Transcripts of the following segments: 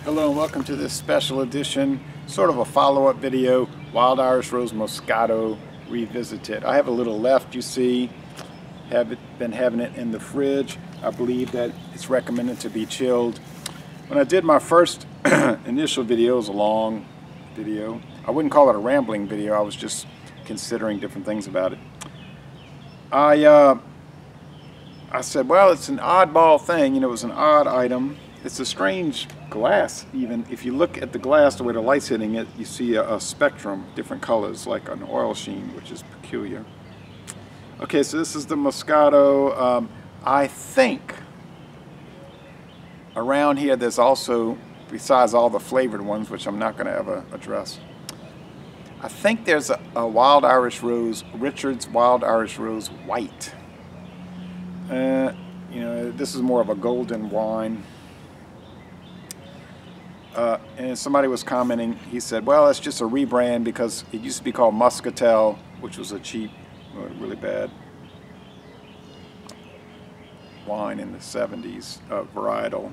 Hello and welcome to this special edition, sort of a follow-up video, Wild Irish Rose Moscato Revisited. I have a little left, you see. Been having it in the fridge. I believe that it's recommended to be chilled. When I did my first initial video, it was a long video. I wouldn't call it a rambling video, I was just considering different things about it. I said, well, it's an oddball thing, it was an odd item. It's a strange glass, even. If you look at the glass, the way the light's hitting it, you see a spectrum, different colors, like an oil sheen, which is peculiar. Okay, so this is the Moscato. I think around here there's also, besides all the flavored ones, which I'm not going to ever address, I think there's a Wild Irish Rose, Richard's Wild Irish Rose White. This is more of a golden wine. And somebody was commenting, he said, well, it's just a rebrand because it used to be called Moscato, which was a cheap, really bad wine in the 70s, varietal,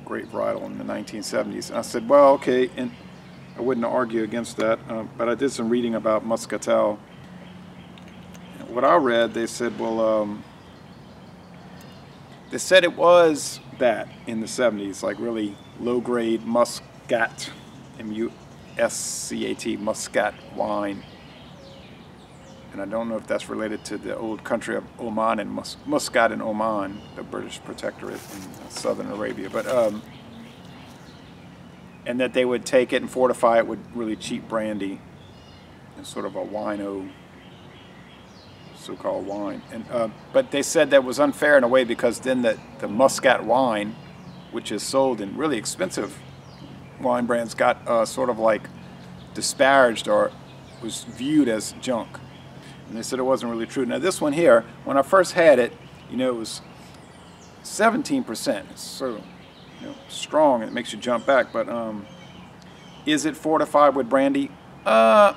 great varietal in the 1970s. And I said, well, okay, and I wouldn't argue against that, but I did some reading about Moscato. What I read, they said, well, they said it was that in the 70s, like really low-grade Muscat, M-U-S-C-A-T, Muscat wine. And I don't know if that's related to the old country of Oman and Muscat in Oman, the British protectorate in southern Arabia. But and that they would take it and fortify it with really cheap brandy and sort of a wino, so-called wine. And but they said that was unfair in a way because then the Muscat wine, which is sold in really expensive wine brands, got sort of like disparaged or was viewed as junk. And they said it wasn't really true. Now this one here, when I first had it, it was 17%. It's sort of strong and it makes you jump back. But is it fortified with brandy? Up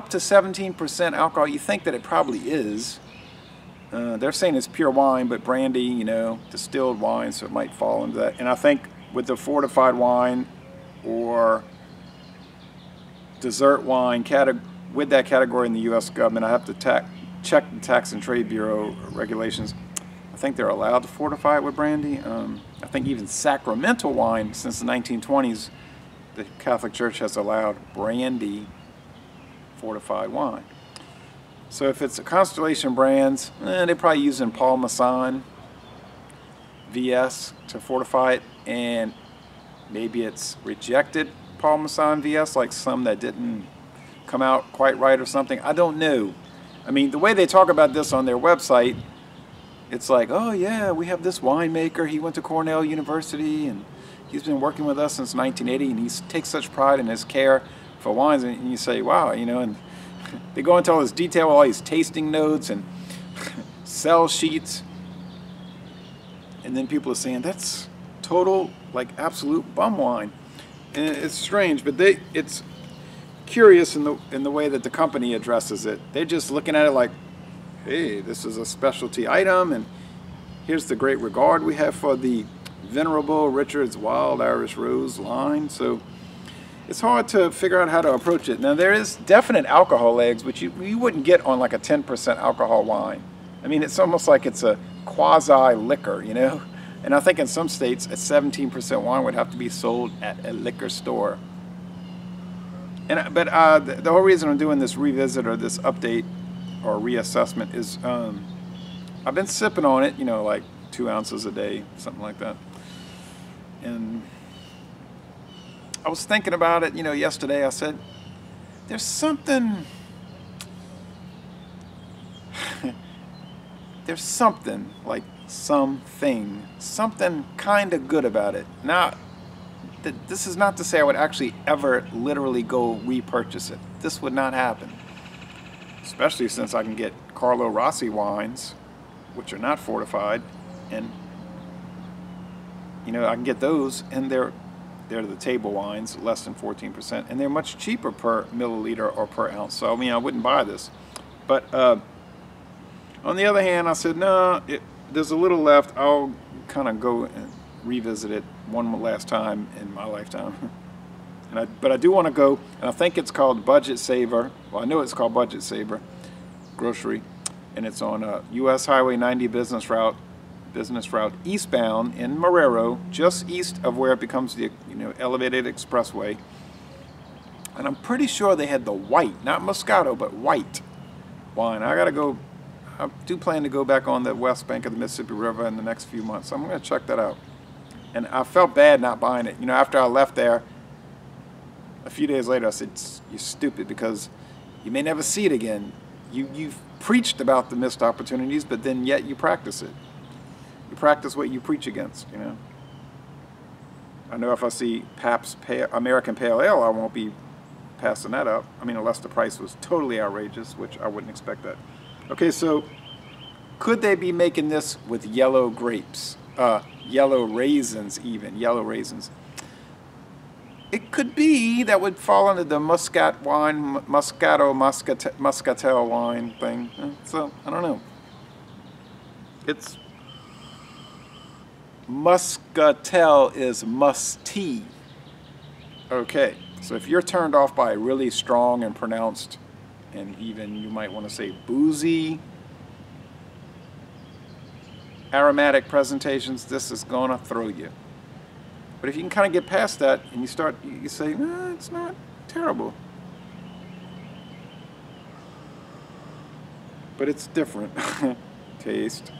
to 17% alcohol, you think that it probably is. They're saying it's pure wine, but brandy, distilled wine, so it might fall into that. And I think with the fortified wine or dessert wine with that category in the U.S. government, I have to check the Tax and Trade Bureau regulations. I think they're allowed to fortify it with brandy. I think even sacramental wine, since the 1920s, the Catholic Church has allowed brandy fortified wine. So if it's a Constellation brands, they're probably using Paul Masson VS to fortify it, and maybe it's rejected Paul Masson VS, like some that didn't come out quite right or something. I don't know. I mean, the way they talk about this on their website, it's like, oh yeah, we have this winemaker, he went to Cornell University and he's been working with us since 1980 and he takes such pride in his care for wines, and you say, wow, and they go into all this detail, all these tasting notes and sell sheets, and then people are saying that's total, like, absolute bum wine. And it's strange, but it's curious in the way that the company addresses it. They're just looking at it like, hey, this is a specialty item, and here's the great regard we have for the venerable Richard's Wild Irish Rose line. So it's hard to figure out how to approach it. Now there is definite alcohol legs, which you wouldn't get on like a 10% alcohol wine. I mean, it's almost like it's a quasi liquor, And I think in some states a 17% wine would have to be sold at a liquor store. But the whole reason I'm doing this revisit or this update or reassessment is I've been sipping on it, like 2 ounces a day, something like that. And I was thinking about it, yesterday. I said, there's something, like something kind of good about it. Now, this is not to say I would actually ever literally go repurchase it. This would not happen. Especially since I can get Carlo Rossi wines, which are not fortified, and I can get those, and they're the table wines, less than 14%, and they're much cheaper per milliliter or per ounce. So I mean, I wouldn't buy this. But on the other hand, I said, no, there's a little left. I'll kind of go revisit it one last time in my lifetime. But I do want to go, and I think it's called Budget Saver. Well, I know it's called Budget Saver Grocery, and it's on U.S. Highway 90 business route eastbound in Marrero, just east of where it becomes the elevated expressway. And I'm pretty sure they had the white, not Moscato, but white wine. I do plan to go back on the west bank of the Mississippi River in the next few months. So I'm going to check that out. And I felt bad not buying it. After I left there, a few days later, I said, "You're stupid, because you may never see it again. You've preached about the missed opportunities, but then yet you practice it. You practice what you preach against, I know if I see Pabst American Pale Ale, I won't be passing that up. I mean, unless the price was totally outrageous, which I wouldn't expect that. Okay, so could they be making this with yellow grapes? Yellow raisins even, yellow raisins. It could be. That would fall under the Moscato wine thing. So, I don't know. It's Muscatel is musty. Okay, so if you're turned off by really strong and pronounced, and even you might want to say boozy aromatic presentations, this is gonna throw you. But if you can kind of get past that and you say, it's not terrible. But it's different taste.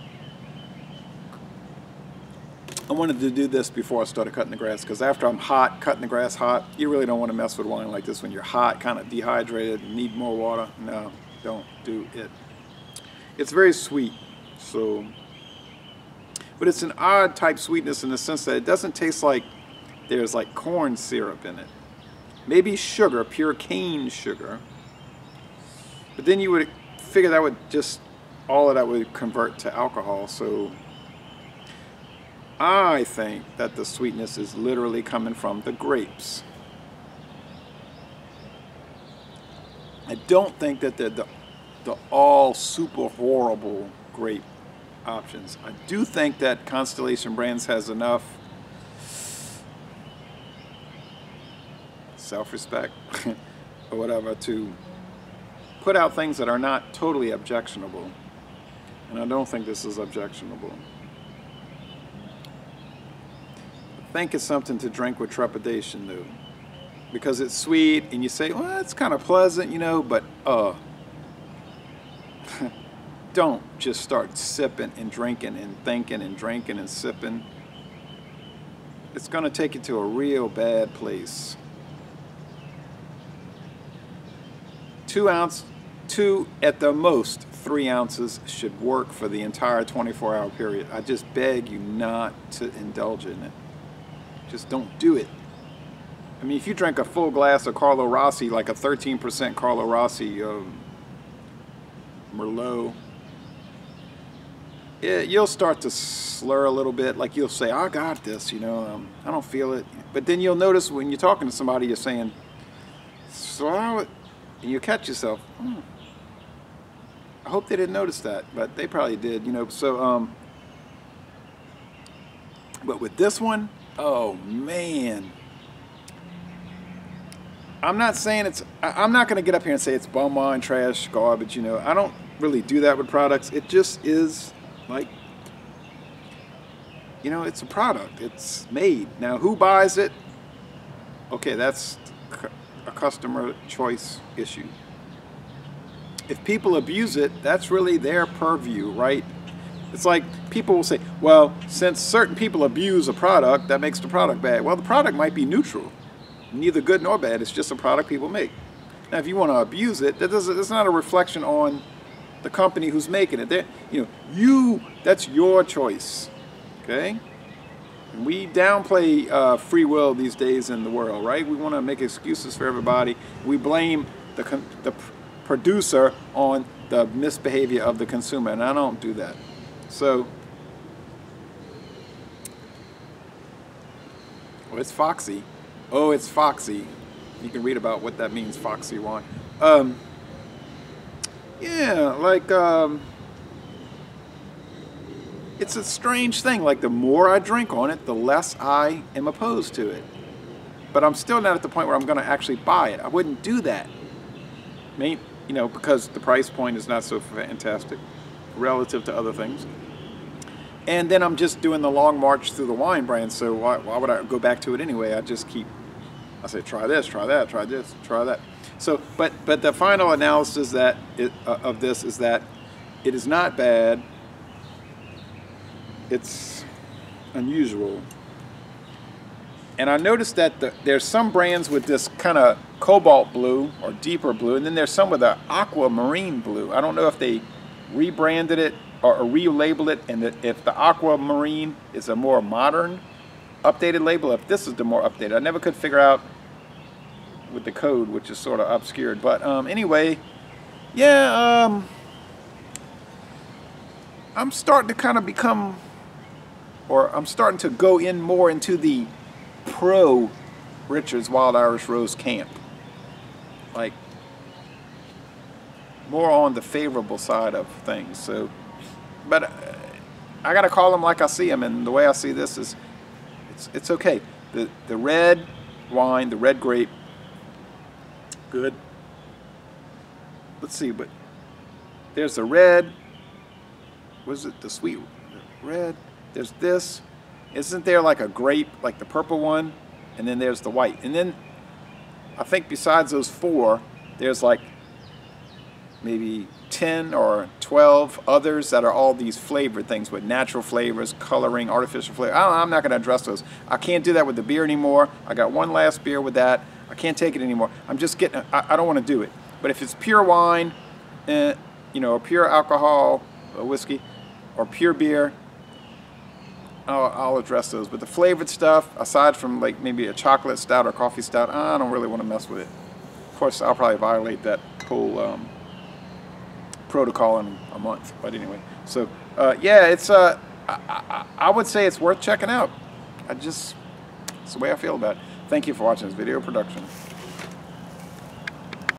I wanted to do this before I started cutting the grass, because after I'm cutting the grass hot, you really don't want to mess with wine like this when you're hot, kind of dehydrated, need more water. No, don't do it. It's very sweet, so, but it's an odd type sweetness in the sense that it doesn't taste like there's like corn syrup in it. Maybe sugar, pure cane sugar. But then you would figure that would all of that would convert to alcohol. So I think that the sweetness is literally coming from the grapes. I don't think that they're the all super horrible grape options. I do think that Constellation Brands has enough self-respect or whatever to put out things that are not totally objectionable. And I don't think this is objectionable. I think it's something to drink with trepidation, though, because it's sweet and you say, well, it's kind of pleasant, but don't just start sipping and drinking and thinking and drinking and sipping. It's going to take you to a real bad place. 2 at the most 3 ounces should work for the entire 24-hour period. I just beg you not to indulge in it. Just don't do it. I mean, if you drink a full glass of Carlo Rossi, like a 13% Carlo Rossi Merlot, you'll start to slur a little bit. Like you'll say, I got this, I don't feel it. But then you'll notice when you're talking to somebody, you're saying, and you catch yourself, I hope they didn't notice that, but they probably did, so, but with this one, oh man, I'm not saying I'm not going to get up here and say it's bum wine, trash, garbage, I don't really do that with products. It just is like, it's a product, it's made. Now, who buys it? Okay, that's a customer choice issue. If people abuse it, that's really their purview, right? It's like people will say, well, since certain people abuse a product, that makes the product bad. Well, the product might be neutral, neither good nor bad. It's just a product people make. Now, if you want to abuse it, that's not a reflection on the company who's making it. That's your choice, okay? And we downplay free will these days in the world, right? We want to make excuses for everybody. We blame the producer on the misbehavior of the consumer, and I don't do that. So, it's foxy. Oh, it's foxy. You can read about what that means, foxy wine. Yeah, like, it's a strange thing. Like the more I drink on it, the less I am opposed to it. But I'm still not at the point where I'm going to actually buy it. I wouldn't do that. I mean, you know, because the price point is not so fantastic relative to other things. And then I'm just doing the long march through the wine brand, so why would I go back to it anyway? I just keep, I say, try this, try that, try this, try that. So, but the final analysis of this is that it is not bad. It's unusual. And I noticed that there's some brands with this kind of cobalt blue or deeper blue, and then there's some with an aquamarine blue. I don't know if they rebranded it or relabeled it, and if the aquamarine is a more modern, updated label, if this is the more updated. I never could figure out with the code, which is sort of obscured. But anyway, yeah, I'm starting to kind of become, or I'm starting to go in more into the pro Richard's Wild Irish Rose camp. Like, more on the favorable side of things. So, but I gotta call them like I see them, and the way I see this is, it's okay. The red wine, the red grape, good. Let's see, but there's the red. Was it the sweet red? There's this. Isn't there like a grape, like the purple one? And then there's the white. And then I think besides those four, there's like maybe 10 or 12 others that are all these flavored things with natural flavors, coloring, artificial flavor. I'm not going to address those. I can't do that with the beer anymore. I got one last beer with that. I can't take it anymore. I'm just getting, I don't want to do it. But if it's pure wine, you know, pure alcohol, whiskey, or pure beer, I'll address those. But the flavored stuff, aside from like maybe a chocolate stout or coffee stout, I don't really want to mess with it. Of course, I'll probably violate that whole protocol in a month. But anyway, so yeah, it's I would say it's worth checking out. It's the way I feel about it. Thank you for watching this video production.